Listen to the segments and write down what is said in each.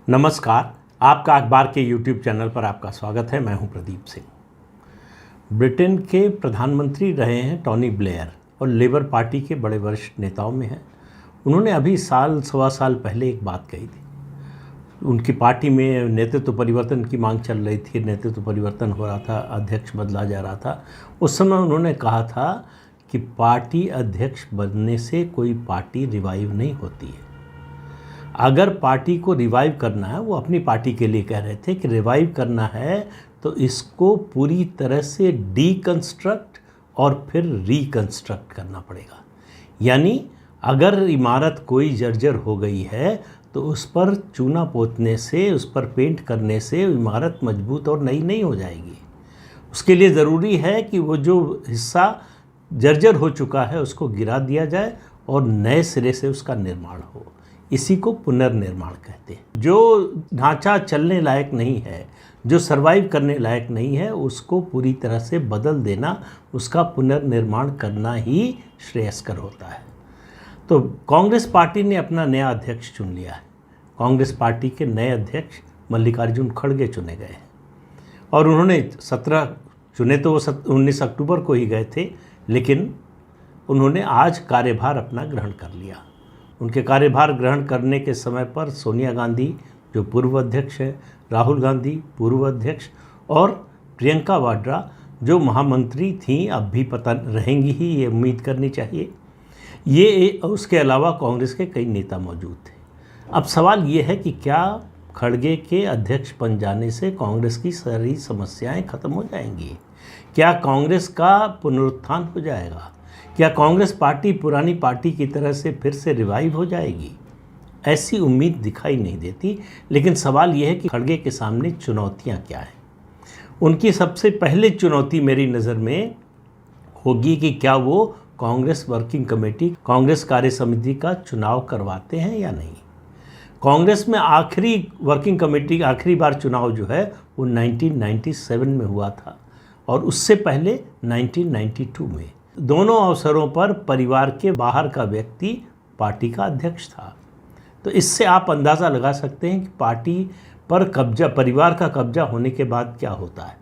नमस्कार। आपका अखबार के YouTube चैनल पर आपका स्वागत है। मैं हूं प्रदीप सिंह। ब्रिटेन के प्रधानमंत्री रहे हैं टोनी ब्लेयर और लेबर पार्टी के बड़े वरिष्ठ नेताओं में हैं। उन्होंने अभी सवा साल पहले एक बात कही थी। उनकी पार्टी में नेतृत्व परिवर्तन की मांग चल रही थी, नेतृत्व परिवर्तन हो रहा था, अध्यक्ष बदला जा रहा था। उस समय उन्होंने कहा था कि पार्टी अध्यक्ष बनने से कोई पार्टी रिवाइव नहीं होती है। अगर पार्टी को रिवाइव करना है, वो अपनी पार्टी के लिए कह रहे थे कि रिवाइव करना है तो इसको पूरी तरह से डीकंस्ट्रक्ट और फिर रिकंस्ट्रक्ट करना पड़ेगा। यानी अगर इमारत कोई जर्जर हो गई है तो उस पर चूना पोतने से, उस पर पेंट करने से इमारत मजबूत और नई नहीं हो जाएगी। उसके लिए ज़रूरी है कि वो जो हिस्सा जर्जर हो चुका है उसको गिरा दिया जाए और नए सिरे से उसका निर्माण हो। इसी को पुनर्निर्माण कहते हैं। जो ढांचा चलने लायक नहीं है, जो सरवाइव करने लायक नहीं है, उसको पूरी तरह से बदल देना, उसका पुनर्निर्माण करना ही श्रेयस्कर होता है। तो कांग्रेस पार्टी ने अपना नया अध्यक्ष चुन लिया है। कांग्रेस पार्टी के नए अध्यक्ष मल्लिकार्जुन खड़गे चुने गए हैं और उन्होंने 17 चुने तो वो 19 अक्टूबर को ही गए थे, लेकिन उन्होंने आज कार्यभार अपना ग्रहण कर लिया। उनके कार्यभार ग्रहण करने के समय पर सोनिया गांधी जो पूर्व अध्यक्ष है, राहुल गांधी पूर्व अध्यक्ष और प्रियंका वाड्रा जो महामंत्री थीं, अब भी पता रहेंगी ही, ये उम्मीद करनी चाहिए। ये उसके अलावा कांग्रेस के कई नेता मौजूद थे। अब सवाल ये है कि क्या खड़गे के अध्यक्ष बन जाने से कांग्रेस की सारी समस्याएं खत्म हो जाएंगी? क्या कांग्रेस का पुनरुत्थान हो जाएगा? क्या कांग्रेस पार्टी पुरानी पार्टी की तरह से फिर से रिवाइव हो जाएगी? ऐसी उम्मीद दिखाई नहीं देती। लेकिन सवाल यह है कि खड़गे के सामने चुनौतियां क्या हैं। उनकी सबसे पहले चुनौती मेरी नज़र में होगी कि क्या वो कांग्रेस वर्किंग कमेटी, कांग्रेस कार्य समिति का चुनाव करवाते हैं या नहीं। कांग्रेस में आखिरी वर्किंग कमेटी का आखिरी बार चुनाव जो है वो 1997 में हुआ था और उससे पहले 1992 में। दोनों अवसरों पर परिवार के बाहर का व्यक्ति पार्टी का अध्यक्ष था। तो इससे आप अंदाज़ा लगा सकते हैं कि पार्टी पर कब्जा, परिवार का कब्जा होने के बाद क्या होता है।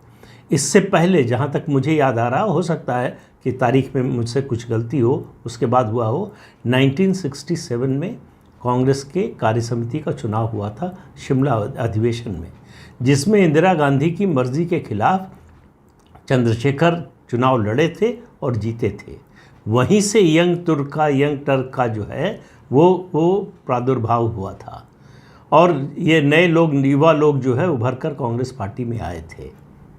इससे पहले जहाँ तक मुझे याद आ रहा, हो सकता है कि तारीख में मुझसे कुछ गलती हो, उसके बाद हुआ हो, 1967 में कांग्रेस के कार्य समिति का चुनाव हुआ था शिमला अधिवेशन में, जिसमें इंदिरा गांधी की मर्जी के खिलाफ चंद्रशेखर चुनाव लड़े थे और जीते थे। वहीं से यंग टर्क का जो है वो प्रादुर्भाव हुआ था और ये नए लोग, युवा लोग जो है उभर कर कांग्रेस पार्टी में आए थे।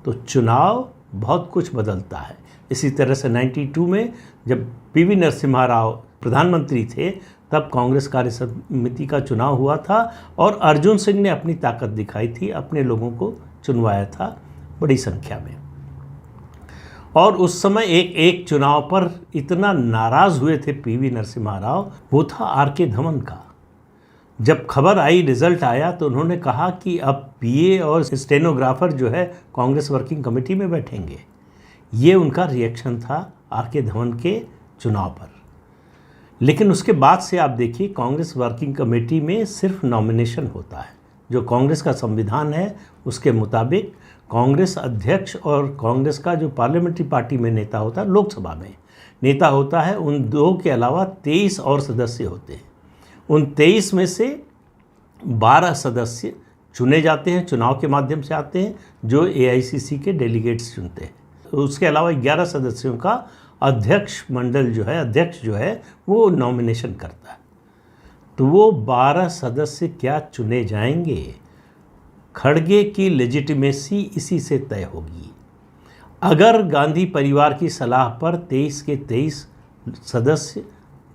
तो चुनाव बहुत कुछ बदलता है। इसी तरह से 92 में जब पीवी नरसिम्हा राव प्रधानमंत्री थे तब कांग्रेस कार्य समिति का चुनाव हुआ था और अर्जुन सिंह ने अपनी ताकत दिखाई थी, अपने लोगों को चुनवाया था बड़ी संख्या में। और उस समय एक चुनाव पर इतना नाराज़ हुए थे पीवी नरसिम्हा राव, वो था आर.के. धवन का। जब खबर आई, रिज़ल्ट आया, तो उन्होंने कहा कि अब पीए और स्टेनोग्राफर जो है कांग्रेस वर्किंग कमेटी में बैठेंगे। ये उनका रिएक्शन था आर.के. धवन के चुनाव पर। लेकिन उसके बाद से आप देखिए, कांग्रेस वर्किंग कमेटी में सिर्फ नॉमिनेशन होता है। जो कांग्रेस का संविधान है उसके मुताबिक कांग्रेस अध्यक्ष और कांग्रेस का जो पार्लियामेंट्री पार्टी में नेता होता है, लोकसभा में नेता होता है, उन दो के अलावा 23 और सदस्य होते हैं। उन 23 में से 12 सदस्य चुने जाते हैं, चुनाव के माध्यम से आते हैं, जो एआईसीसी के डेलीगेट्स चुनते हैं। उसके अलावा 11 सदस्यों का अध्यक्ष जो है वो नॉमिनेशन करता है। तो वो 12 सदस्य क्या चुने जाएंगे? खड़गे की लेजिटिमेसी इसी से तय होगी। अगर गांधी परिवार की सलाह पर 23 के 23 सदस्य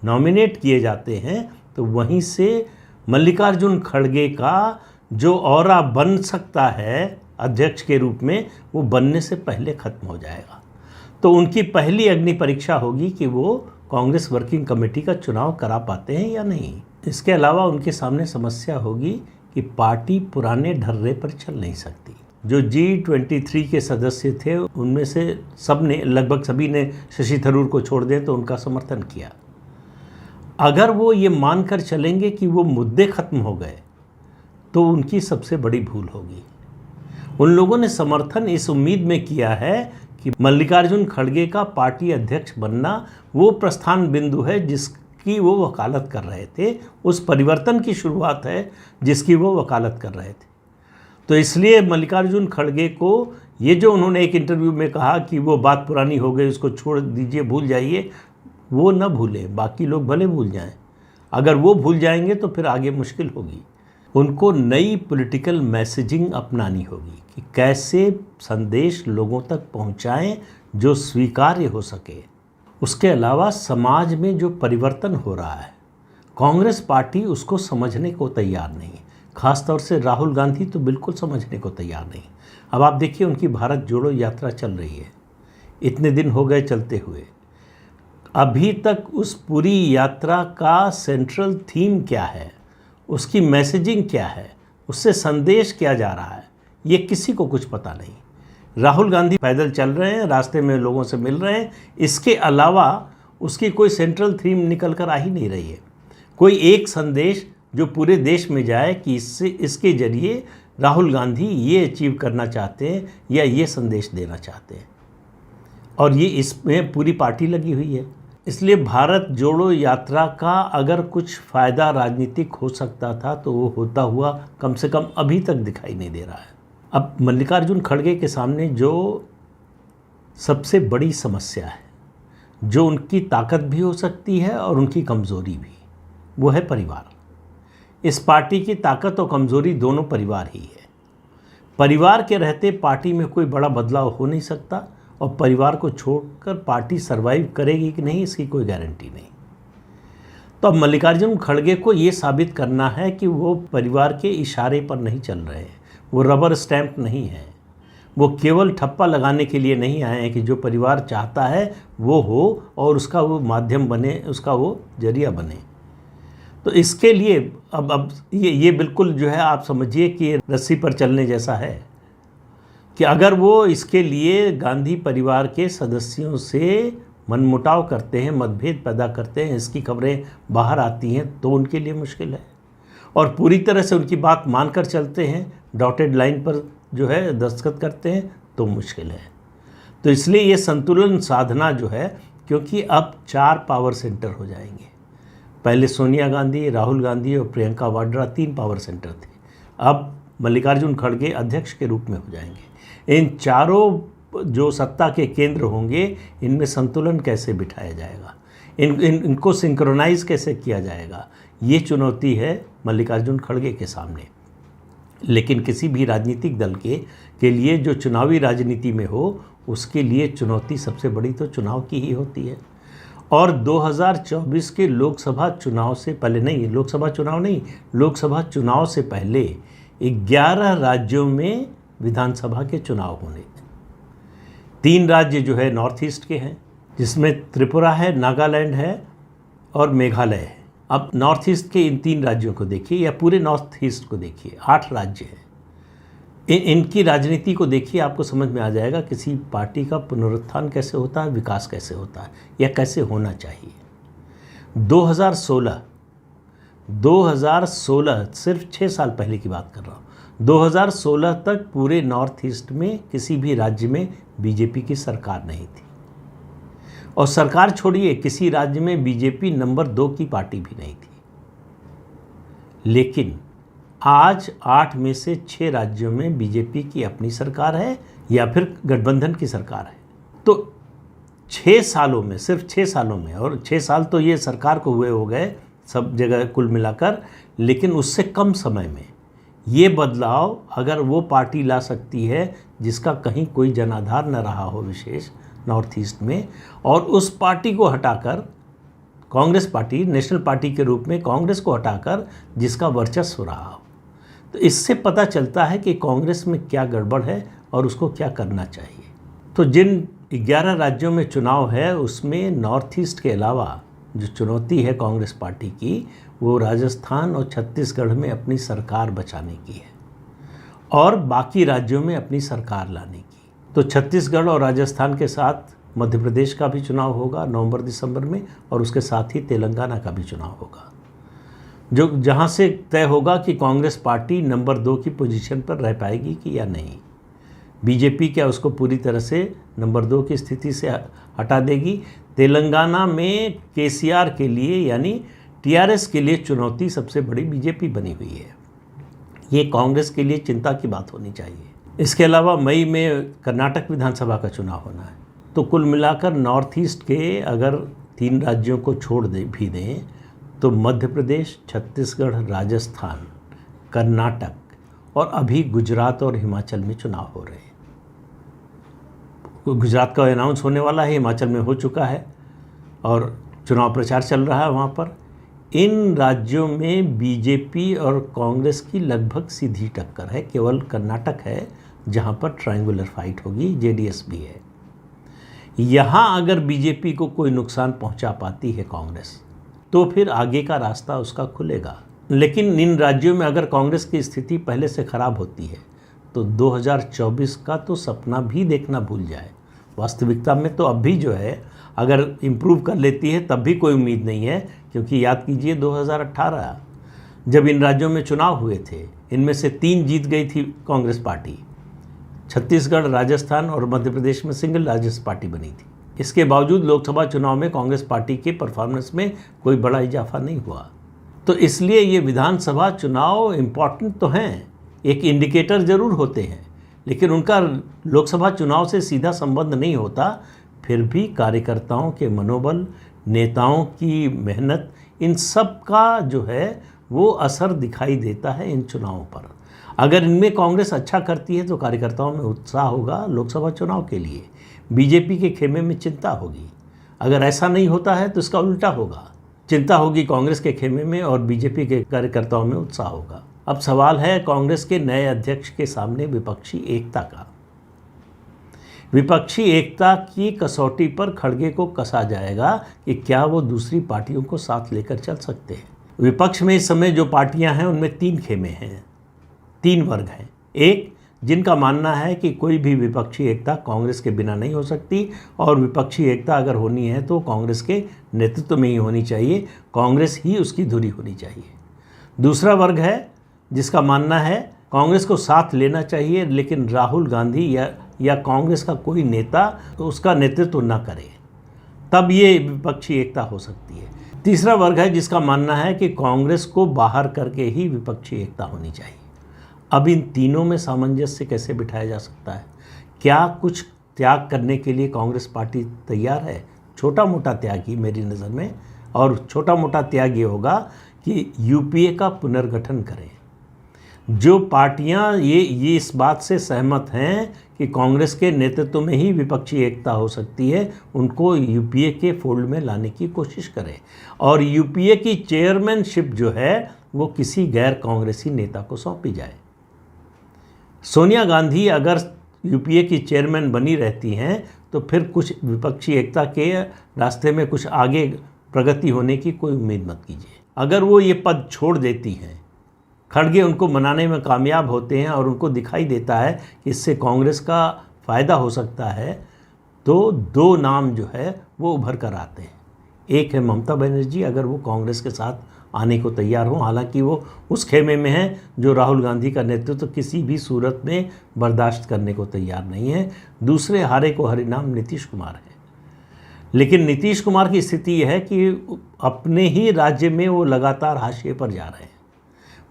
नॉमिनेट किए जाते हैं तो वहीं से मल्लिकार्जुन खड़गे का जो ऑरा बन सकता है अध्यक्ष के रूप में, वो बनने से पहले खत्म हो जाएगा। तो उनकी पहली अग्नि परीक्षा होगी कि वो कांग्रेस वर्किंग कमेटी का चुनाव करा पाते हैं या नहीं। इसके अलावा उनके सामने समस्या होगी कि पार्टी पुराने ढर्रे पर चल नहीं सकती। जो G23 के सदस्य थे उनमें से लगभग सभी ने शशि थरूर को छोड़ दें तो उनका समर्थन किया। अगर वो ये मानकर चलेंगे कि वो मुद्दे खत्म हो गए तो उनकी सबसे बड़ी भूल होगी। उन लोगों ने समर्थन इस उम्मीद में किया है कि मल्लिकार्जुन खड़गे का पार्टी अध्यक्ष बनना वो प्रस्थान बिंदु है जिसकी वो वकालत कर रहे थे, उस परिवर्तन की शुरुआत है जिसकी वो वकालत कर रहे थे। तो इसलिए मल्लिकार्जुन खड़गे को ये जो उन्होंने एक इंटरव्यू में कहा कि वो बात पुरानी हो गई, उसको छोड़ दीजिए, भूल जाइए, वो न भूलें, बाकी लोग भले भूल जाएं। अगर वो भूल जाएंगे तो फिर आगे मुश्किल होगी। उनको नई पॉलिटिकल मैसेजिंग अपनानी होगी कि कैसे संदेश लोगों तक पहुंचाएं जो स्वीकार्य हो सके। उसके अलावा समाज में जो परिवर्तन हो रहा है, कांग्रेस पार्टी उसको समझने को तैयार नहीं है। खासतौर से राहुल गांधी तो बिल्कुल समझने को तैयार नहीं। अब आप देखिए, उनकी भारत जोड़ो यात्रा चल रही है, इतने दिन हो गए चलते हुए, अभी तक उस पूरी यात्रा का सेंट्रल थीम क्या है, उसकी मैसेजिंग क्या है, उससे संदेश क्या जा रहा है, ये किसी को कुछ पता नहीं। राहुल गांधी पैदल चल रहे हैं, रास्ते में लोगों से मिल रहे हैं, इसके अलावा उसकी कोई सेंट्रल थीम निकल कर आ ही नहीं रही है। कोई एक संदेश जो पूरे देश में जाए कि इसके जरिए राहुल गांधी ये अचीव करना चाहते हैं या ये संदेश देना चाहते हैं, और ये इसमें पूरी पार्टी लगी हुई है। इसलिए भारत जोड़ो यात्रा का अगर कुछ फ़ायदा राजनीतिक हो सकता था तो वो होता हुआ कम से कम अभी तक दिखाई नहीं दे रहा है। अब मल्लिकार्जुन खड़गे के सामने जो सबसे बड़ी समस्या है, जो उनकी ताकत भी हो सकती है और उनकी कमज़ोरी भी, वो है परिवार। इस पार्टी की ताकत और कमज़ोरी दोनों परिवार ही है। परिवार के रहते पार्टी में कोई बड़ा बदलाव हो नहीं सकता, और परिवार को छोड़कर पार्टी सरवाइव करेगी कि नहीं, इसकी कोई गारंटी नहीं। तो अब मल्लिकार्जुन खड़गे को ये साबित करना है कि वो परिवार के इशारे पर नहीं चल रहे हैं, वो रबर स्टैंप नहीं है, वो केवल ठप्पा लगाने के लिए नहीं आए हैं कि जो परिवार चाहता है वो हो और उसका वो माध्यम बने, उसका वो जरिया बने। तो इसके लिए अब ये बिल्कुल जो है, आप समझिए कि रस्सी पर चलने जैसा है कि अगर वो इसके लिए गांधी परिवार के सदस्यों से मनमुटाव करते हैं, मतभेद पैदा करते हैं, इसकी खबरें बाहर आती हैं, तो उनके लिए मुश्किल है। और पूरी तरह से उनकी बात मानकर चलते हैं, डॉटेड लाइन पर जो है दस्तखत करते हैं, तो मुश्किल है। तो इसलिए ये संतुलन साधना जो है, क्योंकि अब 4 पावर सेंटर हो जाएंगे। पहले सोनिया गांधी, राहुल गांधी और प्रियंका वाड्रा 3 पावर सेंटर थे, अब मल्लिकार्जुन खड़गे अध्यक्ष के रूप में हो जाएंगे। इन चारों जो सत्ता के केंद्र होंगे, इनमें संतुलन कैसे बिठाया जाएगा, इनको सिंक्रोनाइज कैसे किया जाएगा, ये चुनौती है मल्लिकार्जुन खड़गे के सामने। लेकिन किसी भी राजनीतिक दल के लिए जो चुनावी राजनीति में हो, उसके लिए चुनौती सबसे बड़ी तो चुनाव की ही होती है। और 2024 के लोकसभा चुनाव से पहले नहीं, लोकसभा चुनाव से पहले 11 राज्यों में विधानसभा के चुनाव होने। 3 राज्य जो है नॉर्थ ईस्ट के हैं, जिसमें त्रिपुरा है, नागालैंड है और मेघालय है। अब नॉर्थ ईस्ट के इन 3 राज्यों को देखिए, या पूरे नॉर्थ ईस्ट को देखिए, 8 राज्य हैं। इनकी राजनीति को देखिए, आपको समझ में आ जाएगा किसी पार्टी का पुनरुत्थान कैसे होता है, विकास कैसे होता है, या कैसे होना चाहिए। 2016 सिर्फ 6 साल पहले की बात कर रहा हूँ। 2016 तक पूरे नॉर्थ ईस्ट में किसी भी राज्य में बीजेपी की सरकार नहीं थी, और सरकार छोड़िए, किसी राज्य में बीजेपी नंबर 2 की पार्टी भी नहीं थी। लेकिन आज 8 में से 6 राज्यों में बीजेपी की अपनी सरकार है या फिर गठबंधन की सरकार है। तो 6 सालों में, सिर्फ 6 सालों में, और 6 साल तो ये सरकार को हुए हो गए सब जगह कुल मिलाकर, लेकिन उससे कम समय में ये बदलाव अगर वो पार्टी ला सकती है जिसका कहीं कोई जनाधार न रहा हो विशेष नॉर्थ ईस्ट में, और उस पार्टी को हटाकर कांग्रेस पार्टी, नेशनल पार्टी के रूप में कांग्रेस को हटाकर जिसका वर्चस्व रहा हो, तो इससे पता चलता है कि कांग्रेस में क्या गड़बड़ है और उसको क्या करना चाहिए। तो जिन 11 राज्यों में चुनाव है, उसमें नॉर्थ ईस्ट के अलावा जो चुनौती है कांग्रेस पार्टी की, वो राजस्थान और छत्तीसगढ़ में अपनी सरकार बचाने की है और बाकी राज्यों में अपनी सरकार लाने की। तो छत्तीसगढ़ और राजस्थान के साथ मध्य प्रदेश का भी चुनाव होगा नवंबर-दिसंबर में, और उसके साथ ही तेलंगाना का भी चुनाव होगा। जो जहां से तय होगा कि कांग्रेस पार्टी नंबर 2 की पोजीशन पर रह पाएगी कि या नहीं। बीजेपी क्या उसको पूरी तरह से नंबर 2 की स्थिति से हटा देगी। तेलंगाना में केसीआर के लिए यानी टीआरएस के लिए चुनौती सबसे बड़ी बीजेपी बनी हुई है। ये कांग्रेस के लिए चिंता की बात होनी चाहिए। इसके अलावा मई में कर्नाटक विधानसभा का चुनाव होना है। तो कुल मिलाकर नॉर्थ ईस्ट के अगर 3 राज्यों को छोड़ भी दें तो मध्य प्रदेश, छत्तीसगढ़, राजस्थान, कर्नाटक और अभी गुजरात और हिमाचल में चुनाव हो रहे हैं। गुजरात का अनाउंस होने वाला है, हिमाचल में हो चुका है और चुनाव प्रचार चल रहा है वहाँ पर। इन राज्यों में बीजेपी और कांग्रेस की लगभग सीधी टक्कर है। केवल कर्नाटक है जहाँ पर ट्रायंगुलर फाइट होगी, जेडीएस भी है। यहाँ अगर बीजेपी को कोई नुकसान पहुँचा पाती है कांग्रेस तो फिर आगे का रास्ता उसका खुलेगा। लेकिन इन राज्यों में अगर कांग्रेस की स्थिति पहले से ख़राब होती है तो 2024 का तो सपना भी देखना भूल जाए। वास्तविकता में तो अब भी जो है अगर इम्प्रूव कर लेती है तब भी कोई उम्मीद नहीं है, क्योंकि याद कीजिए 2018 जब इन राज्यों में चुनाव हुए थे, इनमें से 3 जीत गई थी कांग्रेस पार्टी। छत्तीसगढ़, राजस्थान और मध्य प्रदेश में सिंगल लार्जेस्ट पार्टी बनी थी। इसके बावजूद लोकसभा चुनाव में कांग्रेस पार्टी के परफॉर्मेंस में कोई बड़ा इजाफा नहीं हुआ। तो इसलिए ये विधानसभा चुनाव इम्पॉर्टेंट तो हैं, एक इंडिकेटर ज़रूर होते हैं, लेकिन उनका लोकसभा चुनाव से सीधा संबंध नहीं होता। फिर भी कार्यकर्ताओं के मनोबल, नेताओं की मेहनत, इन सब का जो है वो असर दिखाई देता है इन चुनावों पर। अगर इनमें कांग्रेस अच्छा करती है तो कार्यकर्ताओं में उत्साह होगा लोकसभा चुनाव के लिए, बीजेपी के खेमे में चिंता होगी। अगर ऐसा नहीं होता है तो इसका उल्टा होगा, चिंता होगी कांग्रेस के खेमे में और बीजेपी के कार्यकर्ताओं में उत्साह होगा। अब सवाल है कांग्रेस के नए अध्यक्ष के सामने विपक्षी एकता का। विपक्षी एकता की कसौटी पर खड़गे को कसा जाएगा कि क्या वो दूसरी पार्टियों को साथ लेकर चल सकते हैं। विपक्ष में इस समय जो पार्टियां हैं उनमें 3 खेमे हैं, 3 वर्ग हैं। एक, जिनका मानना है कि कोई भी विपक्षी एकता कांग्रेस के बिना नहीं हो सकती और विपक्षी एकता अगर होनी है तो कांग्रेस के नेतृत्व में ही होनी चाहिए, कांग्रेस ही उसकी धुरी होनी चाहिए। दूसरा वर्ग है जिसका मानना है कांग्रेस को साथ लेना चाहिए, लेकिन राहुल गांधी या कांग्रेस का कोई नेता तो उसका नेतृत्व न करे, तब ये विपक्षी एकता हो सकती है। तीसरा वर्ग है जिसका मानना है कि कांग्रेस को बाहर करके ही विपक्षी एकता होनी चाहिए। अब इन तीनों में सामंजस्य कैसे बिठाया जा सकता है? क्या कुछ त्याग करने के लिए कांग्रेस पार्टी तैयार है? छोटा मोटा त्याग ही मेरी नज़र में, और छोटा मोटा त्याग ये होगा कि यूपीए का पुनर्गठन करें। जो पार्टियां ये इस बात से सहमत हैं कि कांग्रेस के नेतृत्व में ही विपक्षी एकता हो सकती है, उनको यूपीए के फोल्ड में लाने की कोशिश करें और यूपीए की चेयरमैनशिप जो है वो किसी गैर कांग्रेसी नेता को सौंपी जाए। सोनिया गांधी अगर यूपीए की चेयरमैन बनी रहती हैं तो फिर कुछ विपक्षी एकता के रास्ते में कुछ आगे प्रगति होने की कोई उम्मीद मत कीजिए। अगर वो ये पद छोड़ देती हैं, खड़गे उनको मनाने में कामयाब होते हैं और उनको दिखाई देता है कि इससे कांग्रेस का फ़ायदा हो सकता है, तो 2 नाम जो है वो उभर कर आते हैं। एक है ममता बनर्जी, अगर वो कांग्रेस के साथ आने को तैयार हो, हालांकि वो उस खेमे में हैं जो राहुल गांधी का नेतृत्व किसी भी सूरत में बर्दाश्त करने को तैयार नहीं है। दूसरे हारे को हरिनाम नीतीश कुमार है, लेकिन नीतीश कुमार की स्थिति यह है कि अपने ही राज्य में वो लगातार हाशिए पर जा रहे हैं।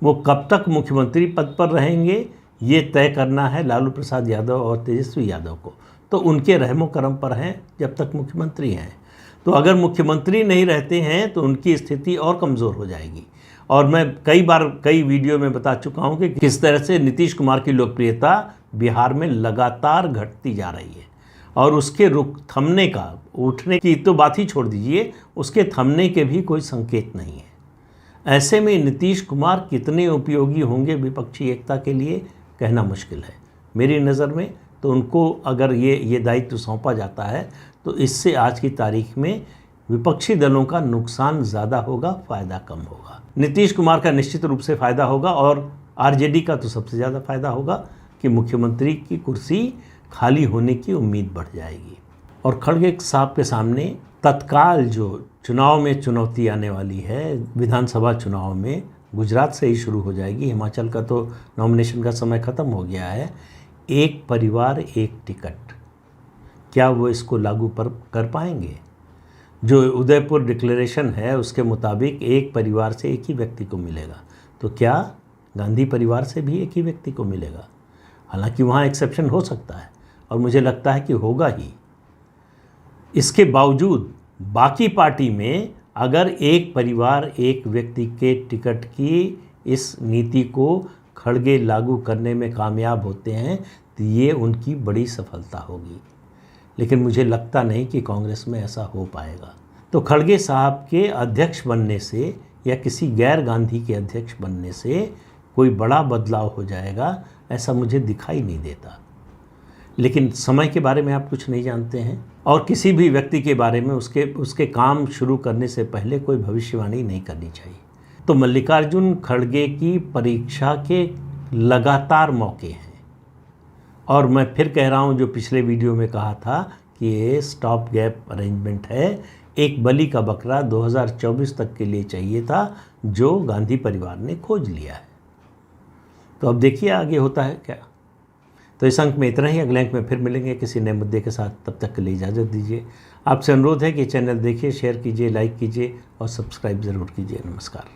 वो कब तक मुख्यमंत्री पद पर रहेंगे ये तय करना है लालू प्रसाद यादव और तेजस्वी यादव को, तो उनके रहमो करम पर हैं जब तक मुख्यमंत्री हैं। तो अगर मुख्यमंत्री नहीं रहते हैं तो उनकी स्थिति और कमज़ोर हो जाएगी। और मैं कई वीडियो में बता चुका हूं कि किस तरह से नीतीश कुमार की लोकप्रियता बिहार में लगातार घटती जा रही है और उसके रुख थमने का, उठने की तो बात ही छोड़ दीजिए, उसके थमने के भी कोई संकेत नहीं है। ऐसे में नीतीश कुमार कितने उपयोगी होंगे विपक्षी एकता के लिए कहना मुश्किल है। मेरी नज़र में तो उनको अगर ये दायित्व सौंपा जाता है तो इससे आज की तारीख में विपक्षी दलों का नुकसान ज़्यादा होगा, फ़ायदा कम होगा। नीतीश कुमार का निश्चित रूप से फ़ायदा होगा और आरजेडी का तो सबसे ज़्यादा फ़ायदा होगा कि मुख्यमंत्री की कुर्सी खाली होने की उम्मीद बढ़ जाएगी। और खड़गे साहब के सामने तत्काल जो चुनाव में चुनौती आने वाली है, विधानसभा चुनाव में गुजरात से ही शुरू हो जाएगी, हिमाचल का तो नॉमिनेशन का समय ख़त्म हो गया है। एक परिवार एक टिकट, क्या वो इसको लागू कर पाएंगे? जो उदयपुर डिक्लेरेशन है उसके मुताबिक एक परिवार से एक ही व्यक्ति को मिलेगा, तो क्या गांधी परिवार से भी एक ही व्यक्ति को मिलेगा? हालांकि वहाँ एक्सेप्शन हो सकता है और मुझे लगता है कि होगा ही। इसके बावजूद बाकी पार्टी में अगर एक परिवार एक व्यक्ति के टिकट की इस नीति को खड़गे लागू करने में कामयाब होते हैं तो ये उनकी बड़ी सफलता होगी, लेकिन मुझे लगता नहीं कि कांग्रेस में ऐसा हो पाएगा। तो खड़गे साहब के अध्यक्ष बनने से या किसी गैर गांधी के अध्यक्ष बनने से कोई बड़ा बदलाव हो जाएगा, ऐसा मुझे दिखाई नहीं देता। लेकिन समय के बारे में आप कुछ नहीं जानते हैं और किसी भी व्यक्ति के बारे में उसके काम शुरू करने से पहले कोई भविष्यवाणी नहीं करनी चाहिए। तो मल्लिकार्जुन खड़गे की परीक्षा के लगातार मौके हैं और मैं फिर कह रहा हूं, जो पिछले वीडियो में कहा था कि ये स्टॉप गैप अरेंजमेंट है, एक बलि का बकरा 2024 तक के लिए चाहिए था, जो गांधी परिवार ने खोज लिया है। तो अब देखिए आगे होता है क्या। तो इस अंक में इतना ही, अगले अंक में फिर मिलेंगे किसी नए मुद्दे के साथ। तब तक के लिए इजाज़त दीजिए। आपसे अनुरोध है कि चैनल देखिए, शेयर कीजिए, लाइक कीजिए और सब्सक्राइब ज़रूर कीजिए। नमस्कार।